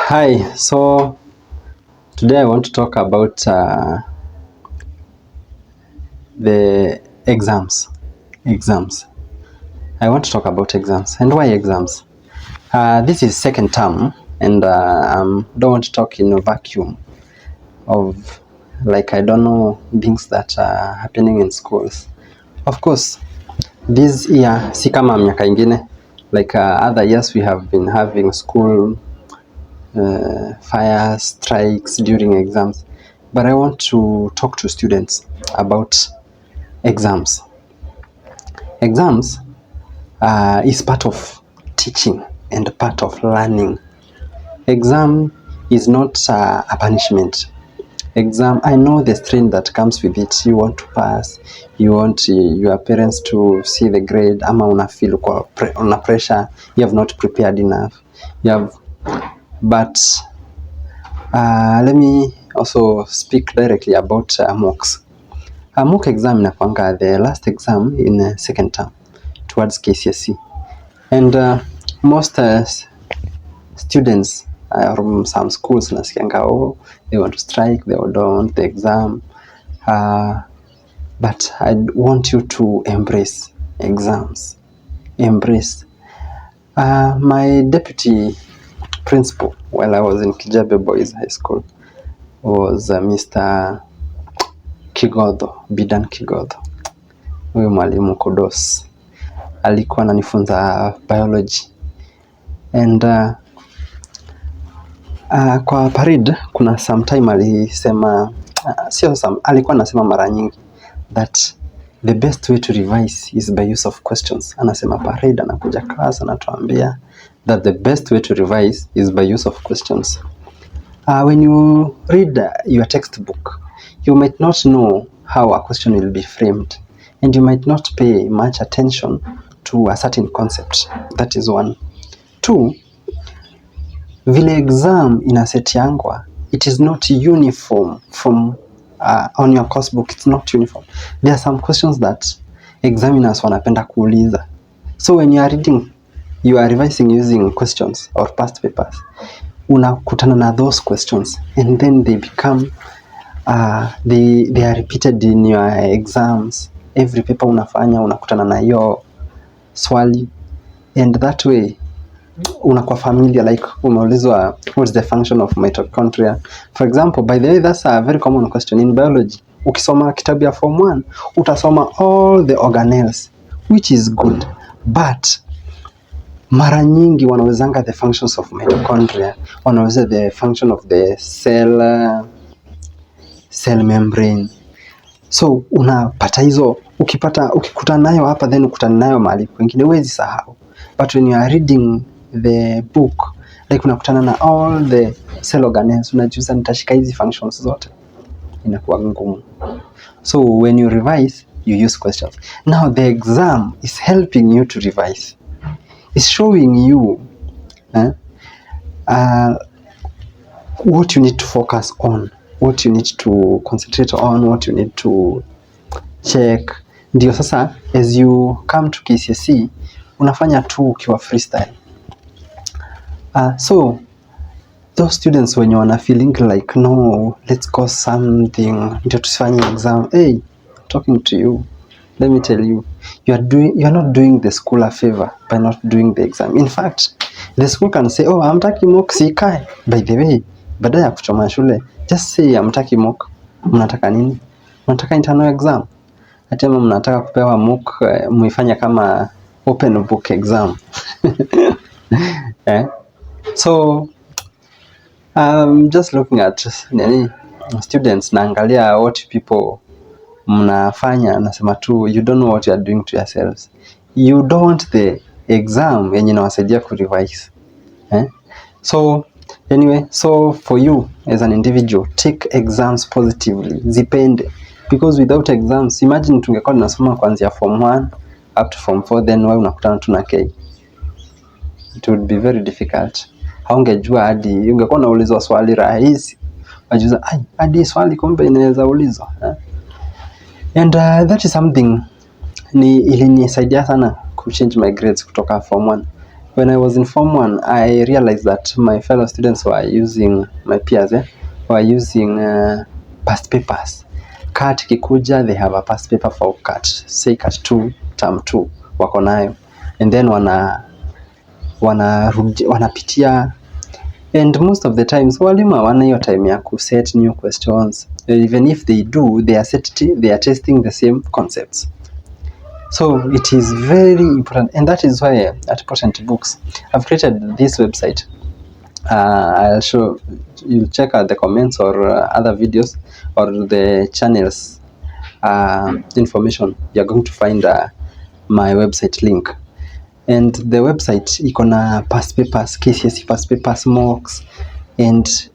Hi, so today I want to talk about the exams. I want to talk about exams. And why exams? This is second term, and don't want to talk in a vacuum of like I don't know things that are happening in schools. Of course, this year si kama miaka ingine. Like other years we have been having school fire strikes during exams, but I want to talk to students about exams. Exams is part of teaching and part of learning. Exam is not a punishment. Exam, I know the strain that comes with it. You want to pass, you want your parents to see the grade, ama una feel una pressure, you have not prepared enough. But let me also speak directly about mocks. Mock exam inakuanga the last exam in second term towards KCSE, and most students from some schools nasikianga they want to strike, they don't want the exam, but I want you to embrace exams. Embrace. My deputy principal while I was in Kijabe Boys High School was Mr. Kigodho, Bidan Kigodho. Huyu mwalimu kudos. Alikuwa ananifunza biology. And kwa parade kuna sometime alisema alikuwa anasema mara nyingi that the best way to revise is by use of questions. Anasema parade, anakuja class anatuambia that the best way to revise is by use of questions. When you read your textbook, you might not know how a question will be framed, and you might not pay much attention to a certain concept. That is one. Two, vile exam inasetiangwa, it is not uniform from on your course book. It's not uniform. There are some questions that examiners wanapenda kuuliza. So when you are reading, you are revising using questions or past papers, unakutana na those questions, and then they become they are repeated in your exams. Every paper unafanya unakutana na hiyo swali, and that way unakuwa familiar. Like umeulizwa what's the function of mitochondria, for example. By the way, that's a very common question in biology. Ukisoma kitabu ya form 1 utasoma all the organelles, which is good, but mara nyingi wanawezanga the functions of mitochondria, wanaweza the function of the cell membrane. So unapata hizo, ukikutana nayo hapa then ukutana nayo mahali kwingine huwezi sahau. But when you are reading the book, like unakutana na all the cell organelles, unajiuliza nitashika hizi functions zote, inakuwa ngumu. So when you revise, you use questions. Now the exam is helping you to revise. It's showing you what you need to focus on, what you need to concentrate on, what you need to check. Ndio sasa as you come to KCSE unafanya tu ukiwa freestyle. So those students when you wanna feeling like no, let's go something ndio tusifanye exam, hey, talking to you, let me tell you, you are not doing the school a favor by not doing the exam. In fact, the school can say, oh, hamtaki mock, sikae. By the way, badala ya kuchoma shule, just say hamtaki mock. Mnataka nini? Mnataka internal exam? Atema mnataka kupewa mock muifanya kama open book exam. So just looking at students, naangalia what people mnafanya, nasema tu you don't know what you are doing to yourselves. You don't want the exam yenye inawasaidia ku revise. So anyway, so for you as an individual, take exams positively, zipende, because without exams, imagine tungekuwa tunasoma kuanzia form 1 up to form 4, then wewe unakutana tu na K, it would be very difficult. Haungejua hadi ungekuwa unaulizwa swali rahisi, wajiuliza hadi swali kumbe inaweza ulizwa. And that is something ilinisaidia sana ku change my grades kutoka form 1 when I was in Form 1, I realized that my fellow students were using, my peers, were using past papers. CAT kikuja, they have a past paper for CAT, say CAT 2, term 2, wako nayo. And then wanapitia, and most of the times walimu hawana hiyo time ya kuset new questions. Even if they do, they are testing the same concepts. So it is very important, and that is why at Potent Books I've created this website. I'll show you, check out the comments or other videos or the channels information. You're going to find my website link, and the website iko na past papers, KCSE past papers, mocks, and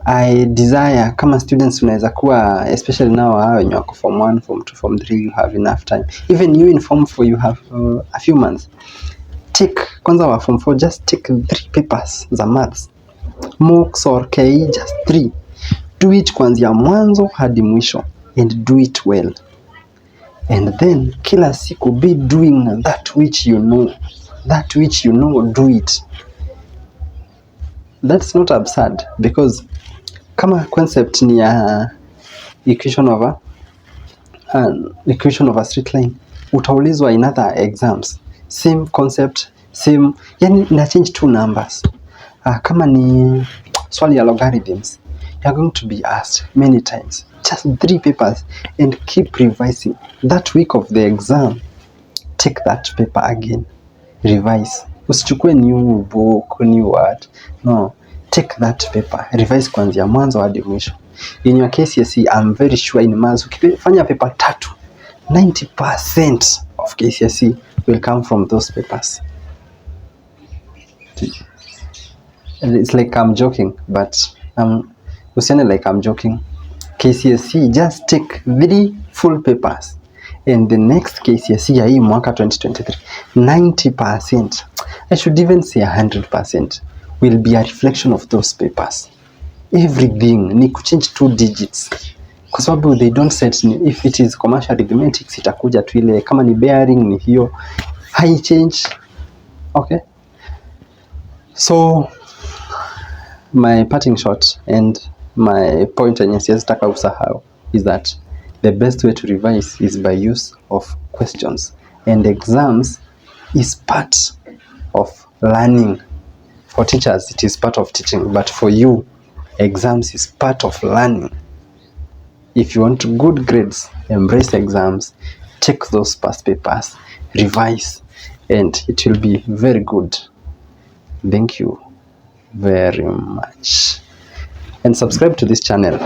I desire kama students unaweza kuwa, especially now when you are Form 1, Form 2, Form 3, you have enough time. Even you in Form 4, you have a few months. Take kwanza wa Form 4, just take 3 papers za maths, mocks or KE, just 3. Do it kuanzia mwanzo hadi mwisho, and do it well. And then kila siku be doing that which you know. That which you know, do it. That's not absurd, because kama concept ni ya equation of a straight line, utaulizwa in other exams same concept, same, yani ina change 2 numbers. Kama ni swali ya logarithms, you're going to be asked many times, just 3 papers, and keep revising. That week of the exam, take that paper again, revise. Usichukue new book, new what, no, take that paper, revise kuanzia mwanzo hadi mwisho. In your KCSE, I'm very sure in maths, ukifanya paper 3, 90% of KCSE will come from those papers. And it's like I'm joking, but usione like I'm joking. KCSE, just take 3 full papers, and the next KCSE ya hii mwaka 2023, 90%, I should even say 100%, will be a reflection of those papers. Everything ni kuchange 2 digits, kwa sababu they don't set, if it is commercial arithmetic itakuja tu ile, kama ni bearing ni hiyo, high change. Okay, so my parting shot and my point yenye sitaka usahau is that the best way to revise is by use of questions, and exams is part of learning. For teachers it is part of teaching, but for you, exams is part of learning. If you want good grades, embrace exams, take those past papers, revise, and it will be very good. Thank you very much, and subscribe to this channel.